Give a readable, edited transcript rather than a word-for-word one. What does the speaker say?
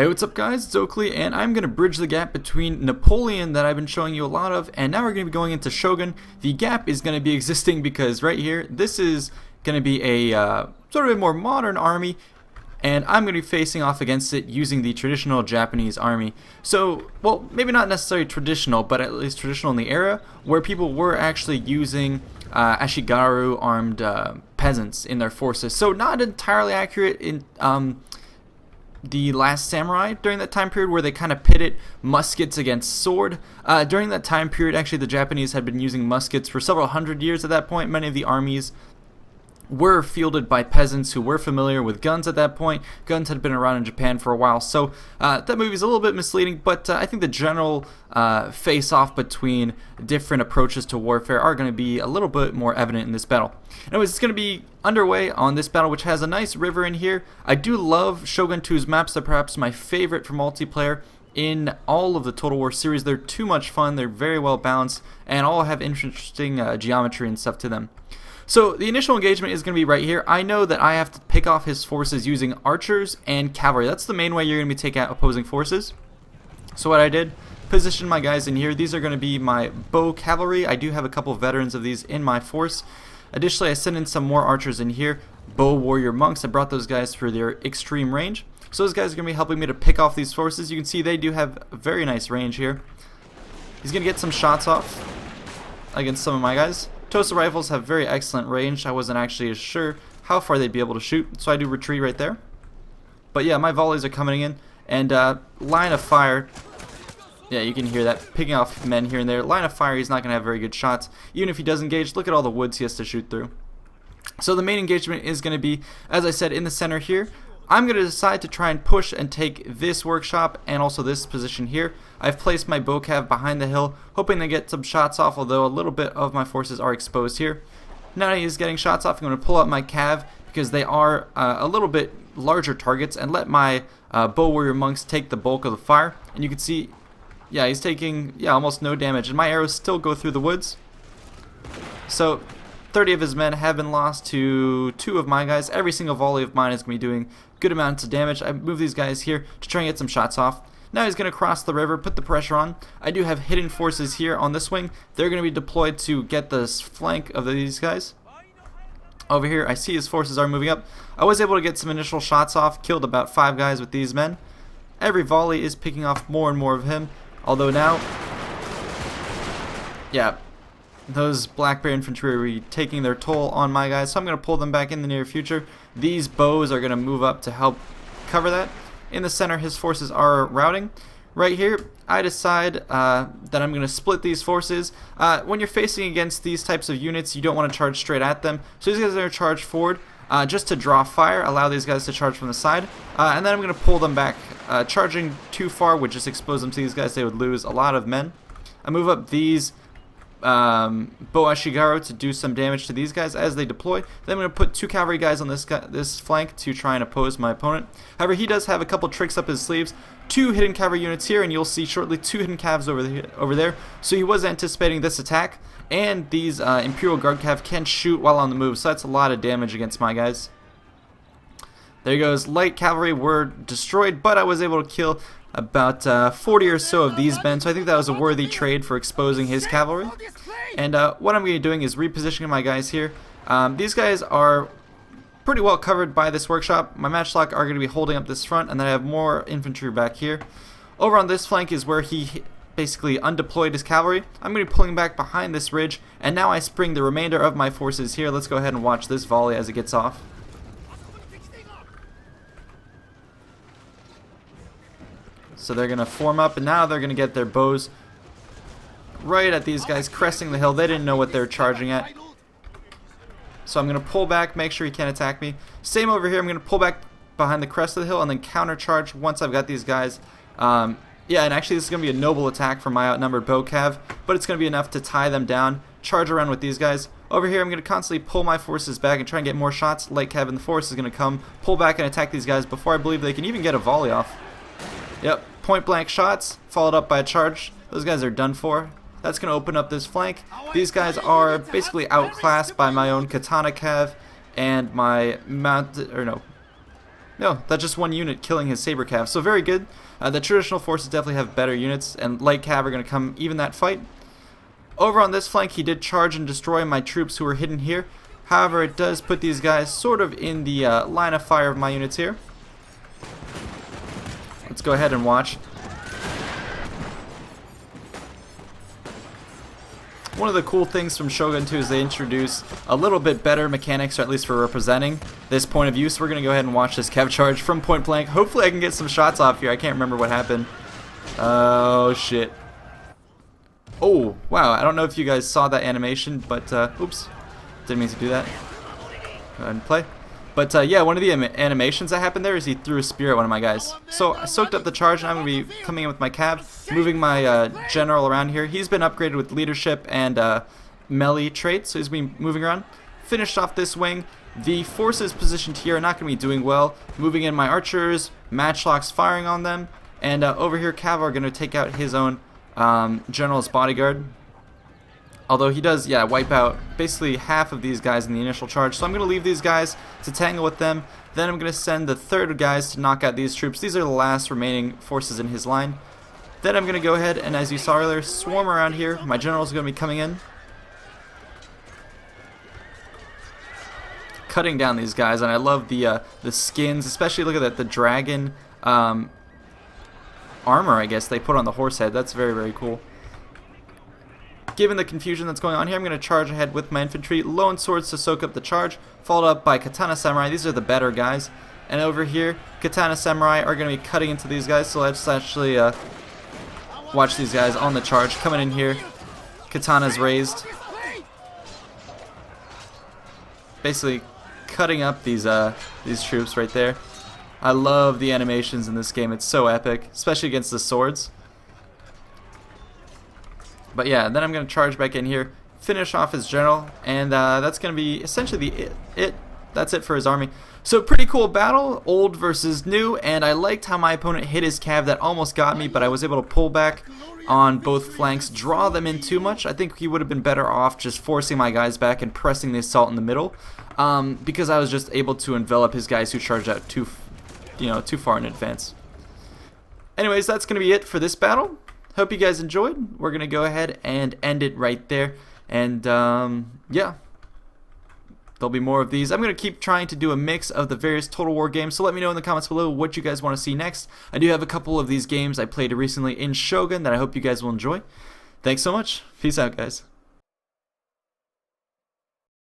Hey, what's up guys, it's Oakley, and I'm going to bridge the gap between Napoleon that I've been showing you a lot of, and now we're going to be going into Shogun. The gap is going to be existing because right here, this is going to be a sort of a more modern army, and I'm going to be facing off against it using the traditional Japanese army. So, well, maybe not necessarily traditional, but at least traditional in the era where people were actually using Ashigaru armed peasants in their forces. So not entirely accurate in the Last Samurai during that time period where they kind of pitted muskets against sword. During that time period, actually, the Japanese had been using muskets for several hundred years at that point. Many of the armies were fielded by peasants who were familiar with guns at that point. Guns had been around in Japan for a while, so that movie is a little bit misleading, but I think the general face-off between different approaches to warfare are going to be a little bit more evident in this battle. Anyways, it's going to be underway on this battle, which has a nice river in here. I do love Shogun 2's maps. They're perhaps my favorite for multiplayer in all of the Total War series. They're too much fun, they're very well balanced, and all have interesting geometry and stuff to them. So the initial engagement is going to be right here. I know that I have to pick off his forces using archers and cavalry. That's the main way you're going to be taking out opposing forces. So what I did, position my guys in here. These are going to be my bow cavalry. I do have a couple of veterans of these in my force. Additionally, I sent in some more archers in here. Bow warrior monks. I brought those guys for their extreme range. So those guys are going to be helping me to pick off these forces. You can see they do have a very nice range here. He's going to get some shots off against some of my guys. Tosa rifles have very excellent range. I wasn't actually as sure how far they'd be able to shoot, so I do retreat right there. But yeah, my volleys are coming in, and line of fire, yeah, you can hear that, picking off men here and there. Line of fire, he's not going to have very good shots. Even if he does engage, look at all the woods he has to shoot through. So the main engagement is going to be, as I said, in the center here. I'm going to decide to try and push and take this workshop and also this position here. I've placed my bow cav behind the hill, hoping to get some shots off, although a little bit of my forces are exposed here. Now he's getting shots off. I'm going to pull up my cav because they are a little bit larger targets and let my bow warrior monks take the bulk of the fire. And you can see, yeah, he's taking almost no damage, and my arrows still go through the woods. So 30 of his men have been lost to 2 of my guys. Every single volley of mine is going to be doing good amounts of damage. I move these guys here to try and get some shots off. Now he's going to cross the river, put the pressure on. I do have hidden forces here on this wing. They're going to be deployed to get the flank of these guys. Over here, I see his forces are moving up. I was able to get some initial shots off, killed about 5 guys with these men. Every volley is picking off more and more of him, although now, yeah, those Black Bear infantry are taking their toll on my guys, so I'm going to pull them back in the near future. These bows are going to move up to help cover that. In the center, his forces are routing. Right here, I decide that I'm going to split these forces. When you're facing against these types of units, you don't want to charge straight at them. So these guys are going to charge forward just to draw fire, allow these guys to charge from the side. And then I'm going to pull them back. Charging too far would just expose them to these guys. They would lose a lot of men. I move up these bow Ashigaru to do some damage to these guys as they deploy. Then I'm going to put 2 cavalry guys on this flank to try and oppose my opponent. However, he does have a couple tricks up his sleeves. 2 hidden cavalry units here, and you'll see shortly 2 hidden cavs over there. So he was anticipating this attack, and these Imperial Guard cav can shoot while on the move, so that's a lot of damage against my guys. There he goes. Light cavalry were destroyed, but I was able to kill about 40 or so of these men, so I think that was a worthy trade for exposing his cavalry. And what I'm going to be doing is repositioning my guys here. These guys are pretty well covered by this workshop. My matchlock are going to be holding up this front, and then I have more infantry back here. Over on this flank is where he basically undeployed his cavalry. I'm going to be pulling back behind this ridge, and now I spring the remainder of my forces here. Let's go ahead and watch this volley as it gets off. So they're going to form up, and now they're going to get their bows right at these guys cresting the hill. They didn't know what they're charging at. So I'm going to pull back, make sure he can't attack me. Same over here. I'm going to pull back behind the crest of the hill and then countercharge once I've got these guys. Yeah, and actually this is going to be a noble attack from my outnumbered bow cav, but it's going to be enough to tie them down, charge around with these guys. Over here I'm going to constantly pull my forces back and try and get more shots. Light cav in the force is going to come, pull back and attack these guys before I believe they can even get a volley off. Yep, point blank shots, followed up by a charge. Those guys are done for. That's going to open up this flank. These guys are basically outclassed by my own katana cav and my No, that's just one unit killing his saber cav. So very good. The traditional forces definitely have better units, and light cav are going to come even that fight. Over on this flank, he did charge and destroy my troops who were hidden here. However, it does put these guys sort of in the line of fire of my units here. Let's go ahead and watch. One of the cool things from Shogun 2 is they introduce a little bit better mechanics, or at least for representing this point of view. So we're going to go ahead and watch this Kev charge from point blank. Hopefully I can get some shots off here. I can't remember what happened. Oh, shit. Oh, wow. I don't know if you guys saw that animation, but, oops. Didn't mean to do that. Go ahead and play. But, yeah, one of the animations that happened there is he threw a spear at one of my guys. So I soaked up the charge, and I'm going to be coming in with my cav, moving my general around here. He's been upgraded with leadership and melee traits, so he's been moving around. Finished off this wing. The forces positioned here are not going to be doing well. Moving in my archers, matchlocks firing on them, and over here cav are going to take out his own general's bodyguard. Although he does, yeah, wipe out basically half of these guys in the initial charge. So I'm going to leave these guys to tangle with them. Then I'm going to send the third guys to knock out these troops. These are the last remaining forces in his line. Then I'm going to go ahead and, as you saw earlier, swarm around here. My generals are going to be coming in, cutting down these guys. And I love the skins, especially look at that, the dragon armor, I guess, they put on the horse head. That's very, very cool. Given the confusion that's going on here, I'm going to charge ahead with my infantry, lone swords to soak up the charge, followed up by katana samurai. These are the better guys. And over here, katana samurai are going to be cutting into these guys, so let's actually watch these guys on the charge, coming in here. Katanas raised. Basically cutting up these troops right there. I love the animations in this game. It's so epic, especially against the swords. But yeah, then I'm going to charge back in here, finish off his general, and that's going to be essentially that's it for his army. So pretty cool battle, old versus new, and I liked how my opponent hit his cav. That almost got me, but I was able to pull back on both flanks, draw them in too much. I think he would have been better off just forcing my guys back and pressing the assault in the middle, because I was just able to envelop his guys who charged out too far in advance. Anyways, that's going to be it for this battle. Hope you guys enjoyed. We're going to go ahead and end it right there. And, yeah. There'll be more of these. I'm going to keep trying to do a mix of the various Total War games, so let me know in the comments below what you guys want to see next. I do have a couple of these games I played recently in Shogun that I hope you guys will enjoy. Thanks so much. Peace out, guys.